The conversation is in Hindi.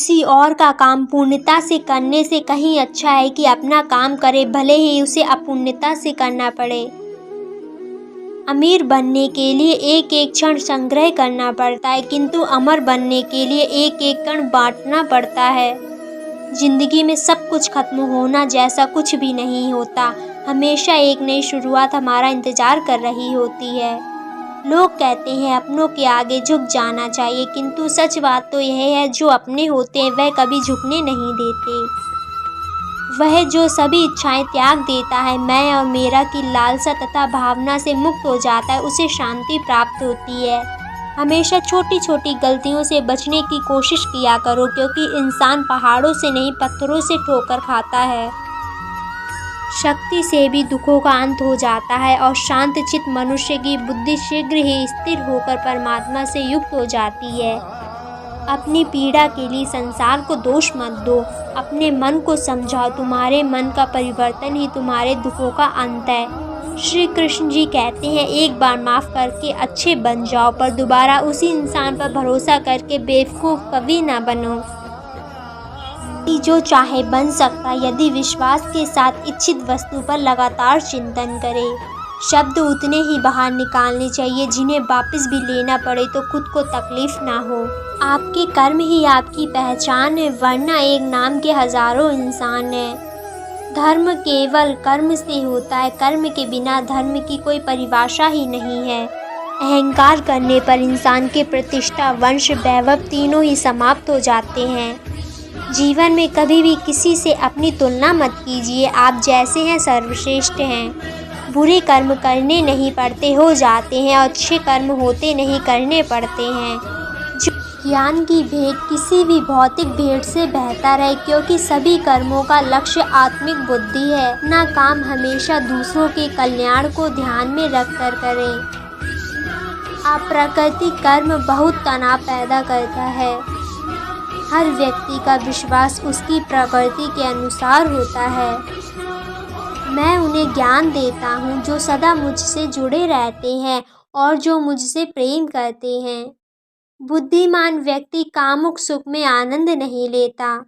किसी और का काम पूर्णता से करने से कहीं अच्छा है कि अपना काम करे, भले ही उसे अपूर्णता से करना पड़े। अमीर बनने के लिए एक एक क्षण संग्रह करना पड़ता है, किंतु अमर बनने के लिए एक एक कण बांटना पड़ता है। जिंदगी में सब कुछ खत्म होना जैसा कुछ भी नहीं होता। हमेशा एक नई शुरुआत हमारा इंतजार कर रही होती है। लोग कहते हैं अपनों के आगे झुक जाना चाहिए, किंतु सच बात तो यह है, जो अपने होते हैं वह कभी झुकने नहीं देते। वह जो सभी इच्छाएं त्याग देता है, मैं और मेरा की लालसा तथा भावना से मुक्त हो जाता है, उसे शांति प्राप्त होती है। हमेशा छोटी छोटी गलतियों से बचने की कोशिश किया करो, क्योंकि इंसान पहाड़ों से नहीं पत्थरों से ठोकर खाता है। शक्ति से भी दुखों का अंत हो जाता है और शांतचित्त मनुष्य की बुद्धि शीघ्र ही स्थिर होकर परमात्मा से युक्त हो जाती है। अपनी पीड़ा के लिए संसार को दोष मत दो, अपने मन को समझाओ। तुम्हारे मन का परिवर्तन ही तुम्हारे दुखों का अंत है। श्री कृष्ण जी कहते हैं, एक बार माफ़ करके अच्छे बन जाओ, पर दोबारा उसी इंसान पर भरोसा करके बेवकूफ़ कभी ना बनो। जो चाहे बन सकता, यदि विश्वास के साथ इच्छित वस्तु पर लगातार चिंतन करे। शब्द उतने ही बाहर निकालने चाहिए जिन्हें वापस भी लेना पड़े तो खुद को तकलीफ ना हो। आपके कर्म ही आपकी पहचान है, वरना एक नाम के हजारों इंसान हैं। धर्म केवल कर्म से होता है, कर्म के बिना धर्म की कोई परिभाषा ही नहीं है। अहंकार करने पर इंसान के प्रतिष्ठा, वंश, वैभव तीनों ही समाप्त हो जाते हैं। जीवन में कभी भी किसी से अपनी तुलना मत कीजिए। आप जैसे हैं सर्वश्रेष्ठ हैं। बुरे कर्म करने नहीं पड़ते, हो जाते हैं, और अच्छे कर्म होते नहीं, करने पड़ते हैं। ज्ञान की भेंट किसी भी भौतिक भेंट से बेहतर है, क्योंकि सभी कर्मों का लक्ष्य आत्मिक बुद्धि है। अपना काम हमेशा दूसरों के कल्याण को ध्यान में रखकर करें। अप्राकृतिक कर्म बहुत तनाव पैदा करता है। हर व्यक्ति का विश्वास उसकी प्रकृति के अनुसार होता है। मैं उन्हें ज्ञान देता हूँ जो सदा मुझसे जुड़े रहते हैं और जो मुझसे प्रेम करते हैं। बुद्धिमान व्यक्ति कामुक सुख में आनंद नहीं लेता।